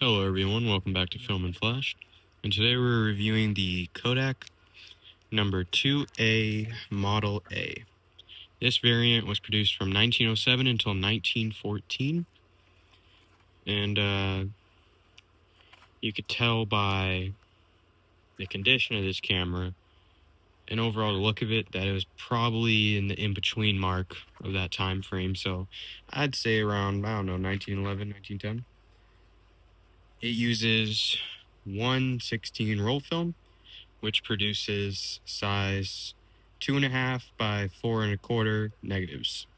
Hello everyone, welcome back to Film and Flash, and today we're reviewing the Kodak No.2A Model A. This variant was produced from 1907 until 1914, and you could tell by the condition of this camera and overall the look of it that it was probably in the in-between mark of that time frame, so I'd say around, 1911, 1910. It uses 1/16 roll film, which produces size 2.5 by 4.25 negatives.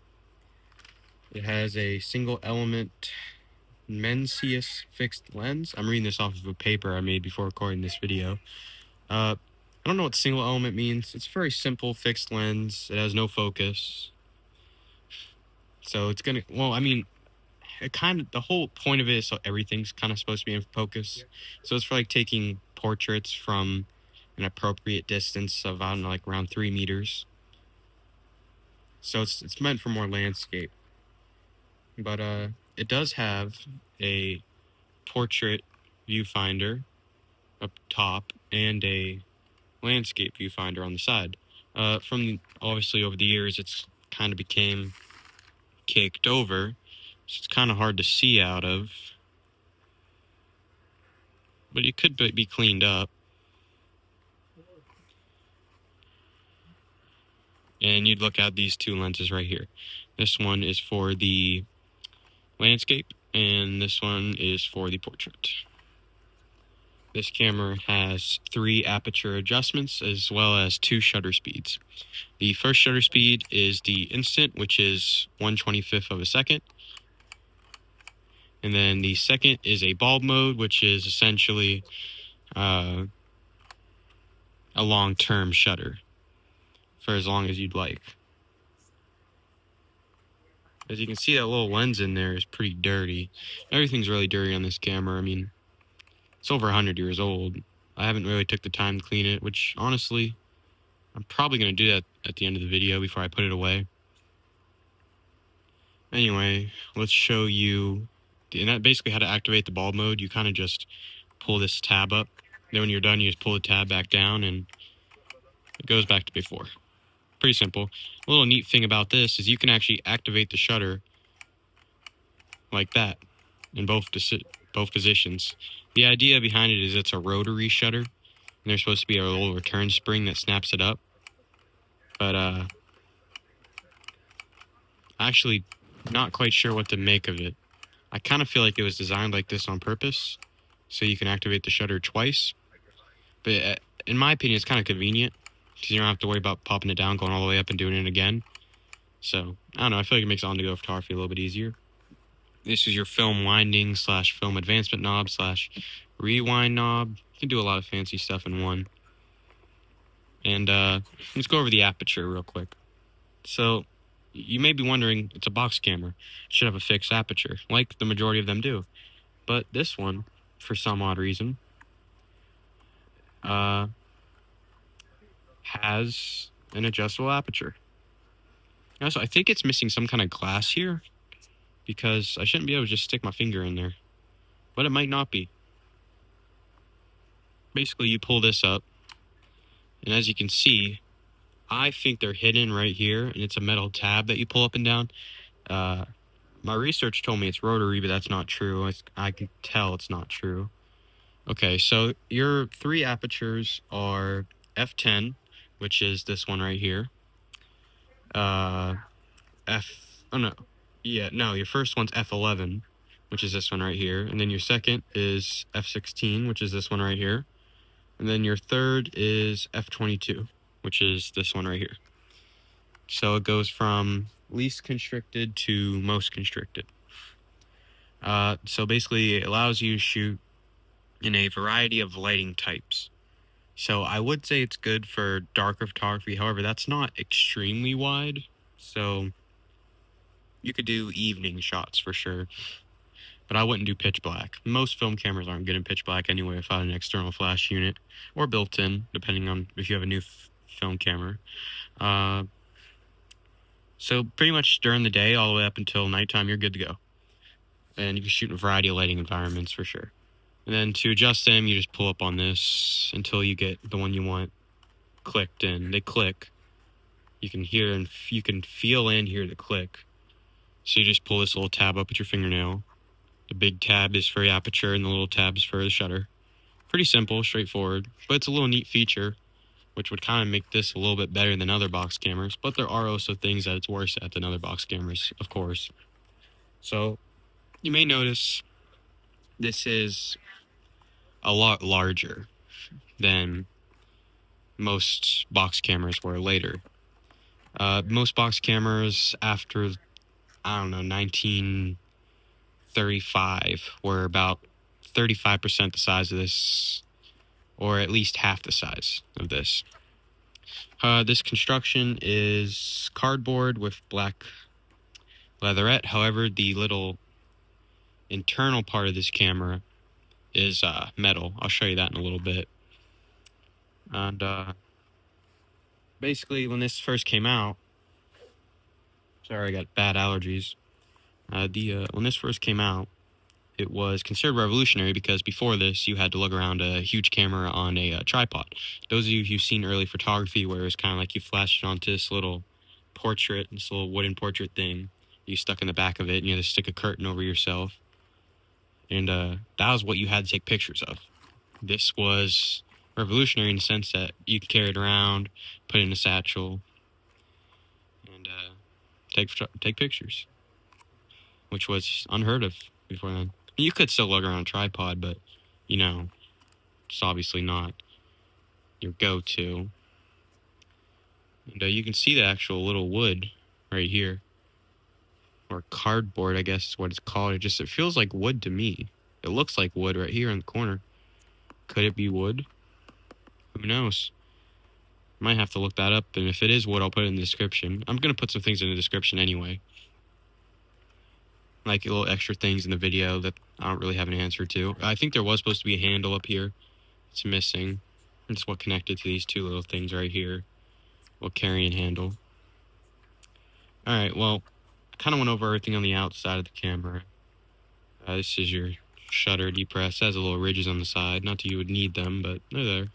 It has a single element Mencius fixed lens. I'm reading this off of a paper I made before recording this video. I don't know what single element means. It's a very simple fixed lens. It has no focus. So it's gonna, the whole point of it is so everything's kind of supposed to be in focus. So it's for like taking portraits from an appropriate distance of, I don't know, like around 3 meters. So it's meant for more landscape. But it does have a portrait viewfinder up top and a landscape viewfinder on the side. From obviously over the years, it's kind of became caked over, so it's kind of hard to see out of. But it could be cleaned up. And you'd look at these two lenses right here. This one is for the landscape, and this one is for the portrait. This camera has 3 aperture adjustments as well as 2 shutter speeds. The first shutter speed is the instant, which is 1/25 of a second. And then the second is a bulb mode, which is essentially a long-term shutter for as long as you'd like. As you can see, that little lens in there is pretty dirty. Everything's really dirty on this camera. I mean, it's over 100 years old. I haven't really took the time to clean it, which honestly, I'm probably going to do that at the end of the video before I put it away. Anyway, let's show you, and that basically how to activate the bulb mode. You kind of just pull this tab up. Then when you're done, you just pull the tab back down and it goes back to before. Pretty simple. A little neat thing about this is you can actually activate the shutter like that in both positions. The idea behind it is it's a rotary shutter, and there's supposed to be a little return spring that snaps it up. But actually not quite sure what to make of it. I kind of feel like it was designed like this on purpose, so you can activate the shutter twice. But in my opinion, it's kind of convenient, because you don't have to worry about popping it down, going all the way up, and doing it again. So, I don't know, I feel like it makes on-the-go photography a little bit easier. This is your film winding / film advancement knob / rewind knob. You can do a lot of fancy stuff in one. And let's go over the aperture real quick. So, you may be wondering, it's a box camera. It should have a fixed aperture, like the majority of them do. But this one, for some odd reason, has an adjustable aperture. Also, I think it's missing some kind of glass here, because I shouldn't be able to just stick my finger in there. But it might not be. Basically, you pull this up, and as you can see, I think they're hidden right here, and it's a metal tab that you pull up and down. My research told me it's rotary, but that's not true. I can tell it's not true. Okay, so your 3 apertures are f10, which is this one right here. Your first one's f11, which is this one right here. And then your second is f16, which is this one right here. And then your third is f22, which is this one right here. So it goes from least constricted to most constricted. So basically it allows you to shoot in a variety of lighting types. So I would say it's good for darker photography. However, that's not extremely wide. So you could do evening shots for sure. But I wouldn't do pitch black. Most film cameras aren't good in pitch black anyway without an external flash unit, or built-in, depending on if you have a new film camera. So pretty much during the day all the way up until nighttime, you're good to go. And you can shoot in a variety of lighting environments for sure. And then to adjust them, you just pull up on this until you get the one you want clicked in. They click. You can hear and you can feel and hear the click. So you just pull this little tab up with your fingernail. The big tab is for the aperture and the little tab is for the shutter. Pretty simple, straightforward, but it's a little neat feature, which would kind of make this a little bit better than other box cameras, but there are also things that it's worse at than other box cameras, of course. So you may notice this is a lot larger than most box cameras were later. Most box cameras after, I don't know, 1935 were about 35% the size of this, or at least half the size of this. This construction is cardboard with black leatherette. However, the little internal part of this camera is metal. I'll show you that in a little bit. And basically, when this first came out, sorry, I got bad allergies. When this first came out, it was considered revolutionary because before this, you had to lug around a huge camera on a tripod. Those of you who've seen early photography, where it's kind of like you flash it onto this little portrait, this little wooden portrait thing, you stuck in the back of it, and you had to stick a curtain over yourself. And that was what you had to take pictures of. This was revolutionary in the sense that you could carry it around, put it in a satchel, and take pictures, which was unheard of before then. You could still lug around a tripod, but, you know, it's obviously not your go-to. And you can see the actual little wood right here. Or cardboard, I guess is what it's called. It feels like wood to me. It looks like wood right here in the corner. Could it be wood? Who knows? Might have to look that up, and if it is wood, I'll put it in the description. I'm going to put some things in the description anyway. Like little extra things in the video that I don't really have an answer to. I think there was supposed to be a handle up here. It's missing. It's what connected to these two little things right here. Little carrying handle. Alright, well, I kind of went over everything on the outside of the camera. This is your shutter depress. It has a little ridges on the side. Not that you would need them, but they're there.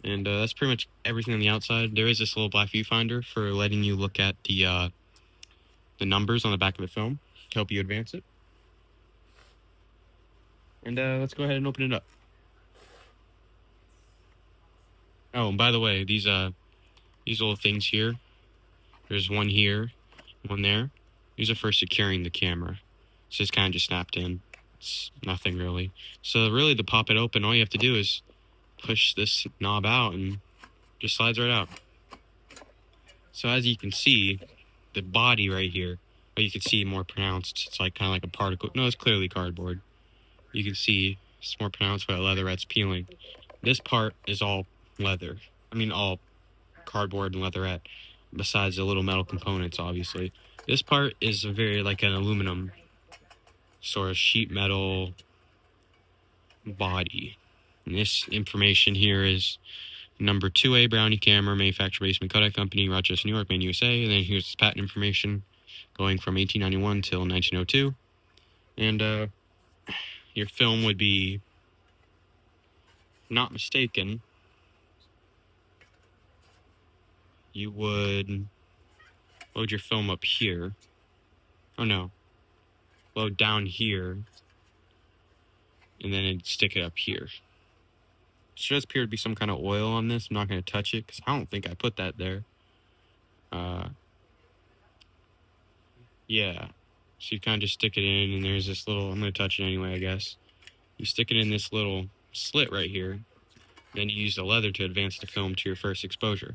And that's pretty much everything on the outside. There is this little black viewfinder for letting you look at the numbers on the back of the film to help you advance it. And let's go ahead and open it up. Oh, and by the way, these little things here, there's one here, one there. These are for securing the camera. So it's kind of just snapped in. It's nothing really. So really, to pop it open, all you have to do is push this knob out and just slides right out. So as you can see, the body right here, but you can see more pronounced. It's like kind of like a particle. No, it's clearly cardboard. You can see it's more pronounced where the leatherette's peeling. This part is all leather. I mean, all cardboard and leatherette, besides the little metal components, obviously. This part is very like an aluminum sort of sheet metal body. And this information here is No.2A Brownie camera, manufacturer based in Kodak Company, Rochester, New York, made in USA. And then here's this patent information going from 1891 till 1902. And your film would be, not mistaken, you would load your film up here. Oh no, load down here, and then it'd stick it up here. It does appear to be some kind of oil on this. I'm not going to touch it because I don't think I put that there. Yeah. So you kind of just stick it in, and there's this little, I'm going to touch it anyway, I guess. You stick it in this little slit right here. Then you use the leather to advance the film to your first exposure.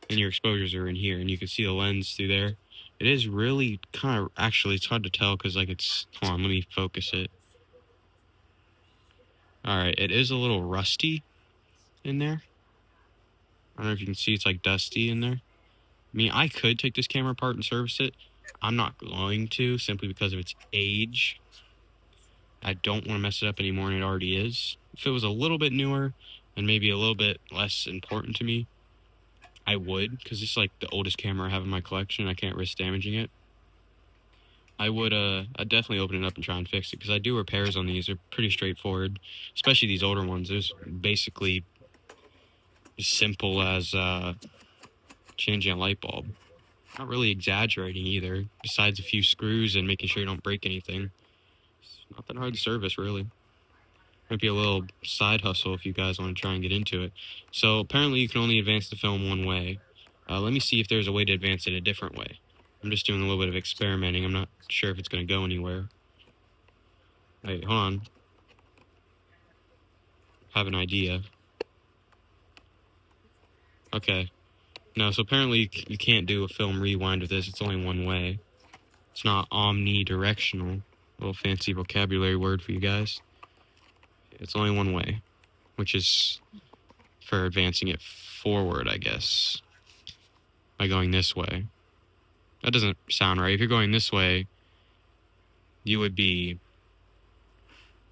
And your exposures are in here, and you can see the lens through there. It is really kind of, actually, it's hard to tell because, like, it's, hold on, let me focus it. Alright, it is a little rusty in there. I don't know if you can see, it's like dusty in there. I mean, I could take this camera apart and service it. I'm not going to, simply because of its age. I don't want to mess it up anymore, and it already is. If it was a little bit newer and maybe a little bit less important to me, I would, because it's like the oldest camera I have in my collection. I can't risk damaging it. I'd definitely open it up and try and fix it, because I do repairs on these. They're pretty straightforward, especially these older ones. There's basically as simple as changing a light bulb. Not really exaggerating either, besides a few screws and making sure you don't break anything. It's not that hard to service, really. Might be a little side hustle if you guys want to try and get into it. So apparently you can only advance the film one way. Let me see if there's a way to advance it a different way. I'm just doing a little bit of experimenting. I'm not sure if it's going to go anywhere. Wait, hold on. I have an idea. Okay. No, so apparently you can't do a film rewind with this. It's only one way. It's not omnidirectional. A little fancy vocabulary word for you guys. It's only one way, which is for advancing it forward, I guess, by going this way. That doesn't sound right. If you're going this way, you would be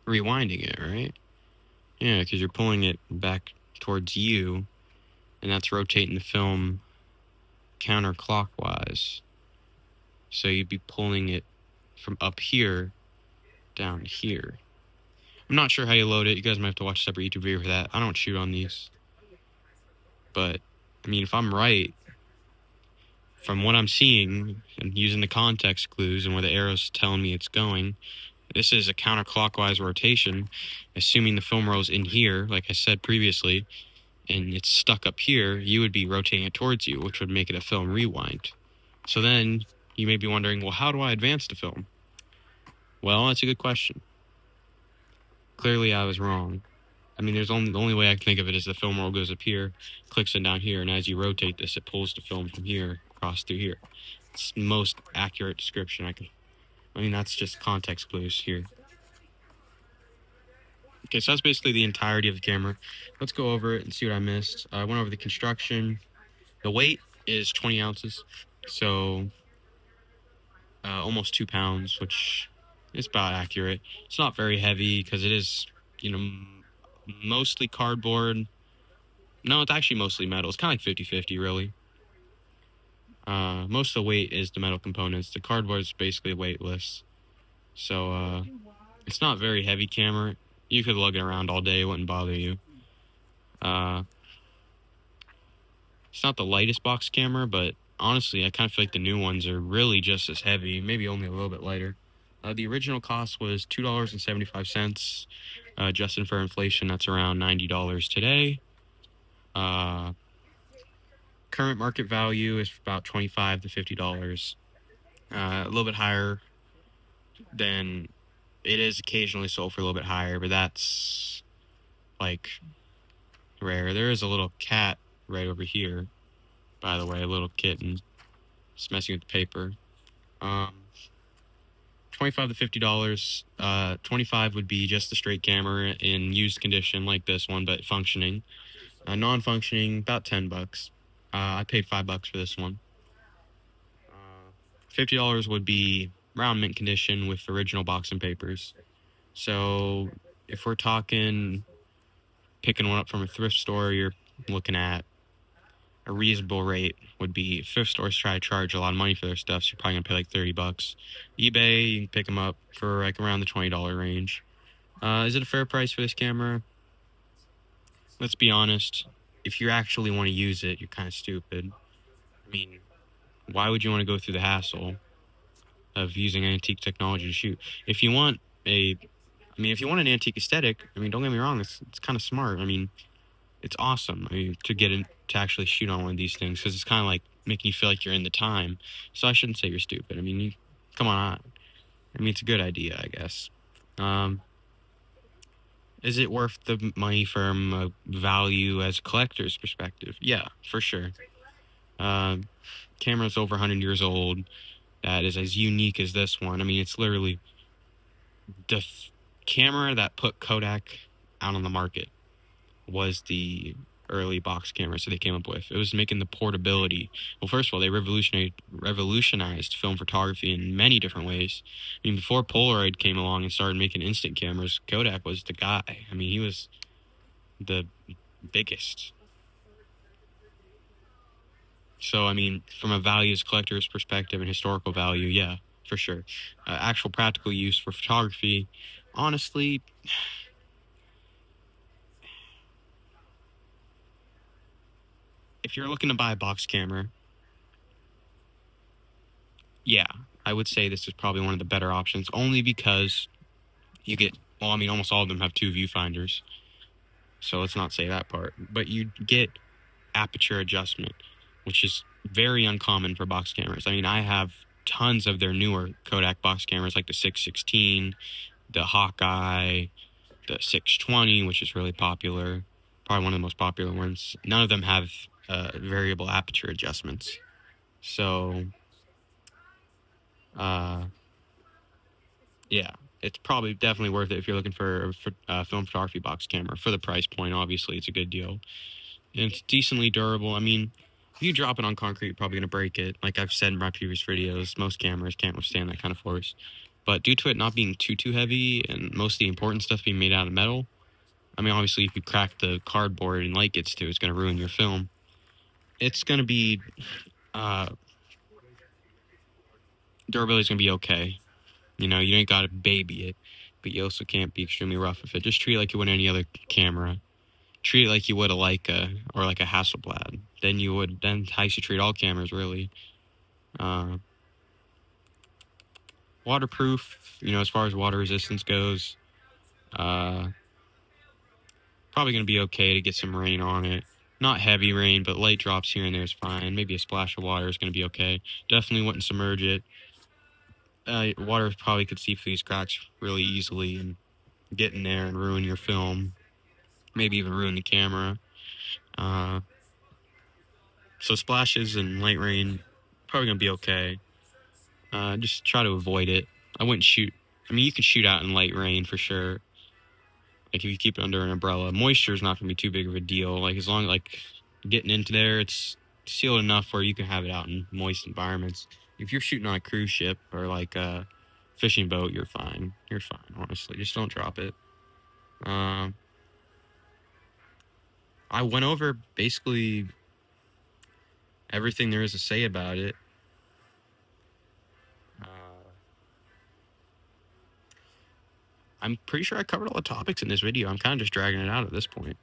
rewinding it, right? Yeah, because you're pulling it back towards you, and that's rotating the film counterclockwise. So you'd be pulling it from up here down here. I'm not sure how you load it. You guys might have to watch a separate YouTube video for that. I don't shoot on these. But, I mean, if I'm right, from what I'm seeing and using the context clues and where the arrow's telling me it's going, this is a counterclockwise rotation, assuming the film roll's in here, like I said previously, and it's stuck up here, you would be rotating it towards you, which would make it a film rewind. So then you may be wondering, well, how do I advance the film? Well, that's a good question. Clearly I was wrong. I mean, the only way I can think of it is the film roll goes up here, clicks in down here, and as you rotate this, it pulls the film from here across through here. It's the most accurate description I can. I mean, that's just context clues here. Okay, so that's basically the entirety of the camera. Let's go over it and see what I missed. I went over the construction. The weight is 20 ounces, so almost 2 pounds, which is about accurate. It's not very heavy because it is, mostly cardboard. No, it's actually mostly metal. It's kind of like 50-50, really. Most of the weight is the metal components. The cardboard is basically weightless. So, it's not very heavy camera. You could lug it around all day. It wouldn't bother you. It's not the lightest box camera, but honestly, I kind of feel like the new ones are really just as heavy, maybe only a little bit lighter. The original cost was $2.75. Adjusted for inflation, that's around $90 today. Current market value is about $25 to $50. A little bit higher than it is occasionally sold for a little bit higher, but that's like rare. There is a little cat right over here, by the way, a little kitten. It's messing with the paper. $25 to $50. 25 would be just the straight camera in used condition like this one, but functioning. Non-functioning, about $10. I paid $5 for this one. $50 would be around mint condition with original box and papers. So if we're talking picking one up from a thrift store, you're looking at a reasonable rate would be, thrift stores try to charge a lot of money for their stuff, so you're probably gonna pay like $30. eBay, you can pick them up for like around the $20 range. Is it a fair price for this camera? Let's be honest. If you actually want to use it, you're kind of stupid. I mean, why would you want to go through the hassle of using antique technology to shoot? If you want if you want an antique aesthetic, I mean, don't get me wrong, it's kind of smart. I mean, it's awesome. I mean, to actually shoot on one of these things, because it's kind of like making you feel like you're in the time. So I shouldn't say you're stupid. I mean, come on. I mean, it's a good idea, I guess. Is it worth the money from a value as a collector's perspective? Yeah, for sure. Camera's over 100 years old. That is as unique as this one. I mean, it's literally the camera that put Kodak out on the market was the early box cameras that they came up with. It was making the portability. Well, first of all, they revolutionized film photography in many different ways. I mean, before Polaroid came along and started making instant cameras, Kodak was the guy. I mean, he was the biggest. So, I mean, from a values collector's perspective and historical value, yeah, for sure. Actual practical use for photography, honestly, if you're looking to buy a box camera, yeah, I would say this is probably one of the better options, only because you get, well, I mean, almost all of them have two viewfinders, so let's not say that part, but you get aperture adjustment, which is very uncommon for box cameras. I mean, I have tons of their newer Kodak box cameras, like the 616, the Hawkeye, the 620, which is really popular, probably one of the most popular ones. None of them have variable aperture adjustments. So, uh, yeah, it's probably definitely worth it if you're looking for a film photography box camera. For the price point, obviously, it's a good deal. And it's decently durable. I mean, if you drop it on concrete, you're probably going to break it. Like I've said in my previous videos, most cameras can't withstand that kind of force. But due to it not being too heavy and most of the important stuff being made out of metal, I mean, obviously, if you crack the cardboard and light gets to it, it's going to ruin your film. It's going to be, uh, durability is going to be okay. You know, you ain't got to baby it, but you also can't be extremely rough with it. Just treat it like you would any other camera. Treat it like you would a Leica or like a Hasselblad. Then how you should treat all cameras, really. Uh, Waterproof, you know, as far as water resistance goes, uh, probably going to be okay to get some rain on it. Not heavy rain, but light drops here and there is fine. Maybe a splash of water is going to be okay. Definitely wouldn't submerge it. Water probably could seep through these cracks really easily and get in there and ruin your film. Maybe even ruin the camera. So splashes and light rain, probably going to be okay. Just try to avoid it. I wouldn't shoot. I mean, you can shoot out in light rain for sure. Like if you keep it under an umbrella, moisture is not going to be too big of a deal. Like as long as like getting into there, it's sealed enough where you can have it out in moist environments. If you're shooting on a cruise ship or like a fishing boat, you're fine. You're fine, honestly. Just don't drop it. Um, I went over basically everything there is to say about it. I'm pretty sure I covered all the topics in this video. I'm kind of just dragging it out at this point.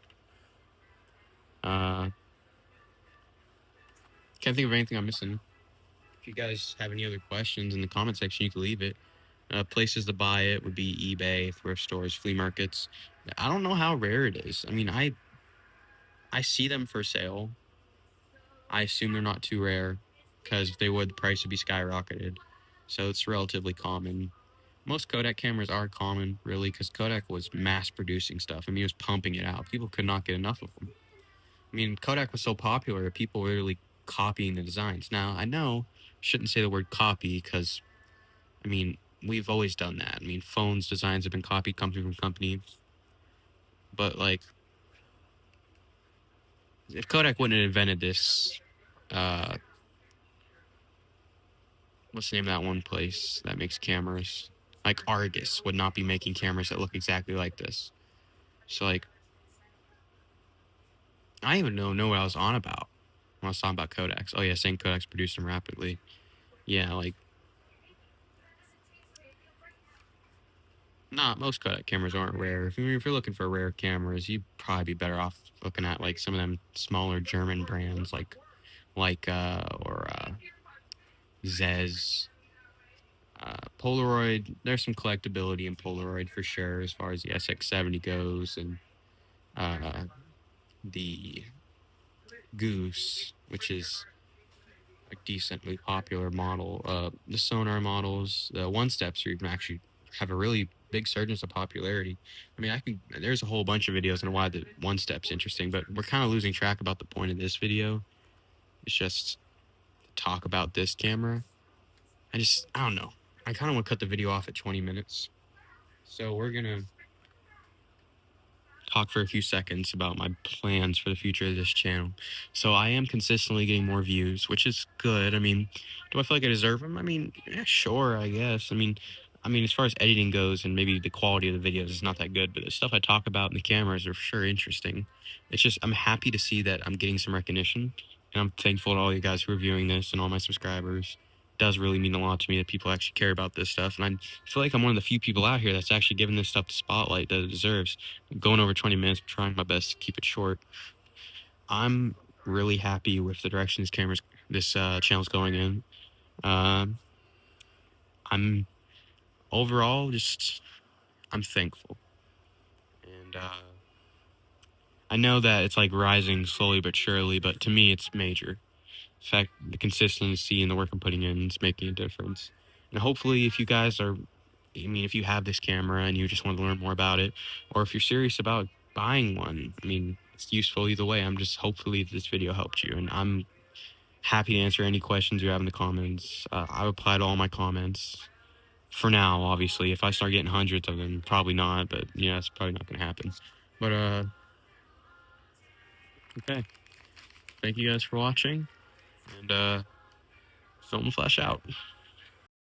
Can't think of anything I'm missing. If you guys have any other questions in the comment section, you can leave it. Places to buy it would be eBay, thrift stores, flea markets. I don't know how rare it is. I mean, I see them for sale. I assume they're not too rare, because if they would, the price would be skyrocketed. So it's relatively common. Most Kodak cameras are common, really, because Kodak was mass producing stuff. I mean, it was pumping it out. People could not get enough of them. I mean, Kodak was so popular that people were literally copying the designs. Now, I know, shouldn't say the word copy, because, I mean, we've always done that. I mean, phones designs have been copied company from company. But, like, if Kodak wouldn't have invented this, what's the name of that one place that makes cameras? Like, Argus would not be making cameras that look exactly like this. So, like, I didn't even know what I was on about when I was talking about Kodaks. Oh, yeah, saying Kodaks produce them rapidly. Yeah, like, most Kodak cameras aren't rare. If you're looking for rare cameras, you'd probably be better off looking at, like, some of them smaller German brands, like Zez. Polaroid, there's some collectability in Polaroid for sure, as far as the SX70 goes, and the Goose, which is a decently popular model. The Sonar models, the one steps, you can actually have a really big surge of popularity. I mean, there's a whole bunch of videos on why the one step's interesting, but we're kind of losing track about the point of this video. It's just to talk about this camera. I don't know. I kind of want to cut the video off at 20 minutes. So we're going to talk for a few seconds about my plans for the future of this channel. So I am consistently getting more views, which is good. I mean, do I feel like I deserve them? I mean, yeah, sure, I guess. I mean, as far as editing goes and maybe the quality of the videos is not that good, but the stuff I talk about in the cameras are for sure interesting. It's just, I'm happy to see that I'm getting some recognition, and I'm thankful to all you guys who are viewing this and all my subscribers. does really mean a lot to me that people actually care about this stuff. And I feel like I'm one of the few people out here that's actually giving this stuff the spotlight that it deserves. I'm going over 20 minutes, trying my best to keep it short. I'm really happy with the direction this channel's going in. I'm overall I'm thankful. And I know that it's like rising slowly but surely, but to me, it's major. In fact, the consistency and the work I'm putting in is making a difference. And hopefully, if you guys are, I mean, if you have this camera and you just want to learn more about it, or if you're serious about buying one, I mean, it's useful either way. I'm just hopefully this video helped you, and I'm happy to answer any questions you have in the comments. I reply to all my comments. For now, obviously, if I start getting hundreds of them, probably not. But yeah, it's probably not gonna happen. But okay. Thank you guys for watching, and film flash out.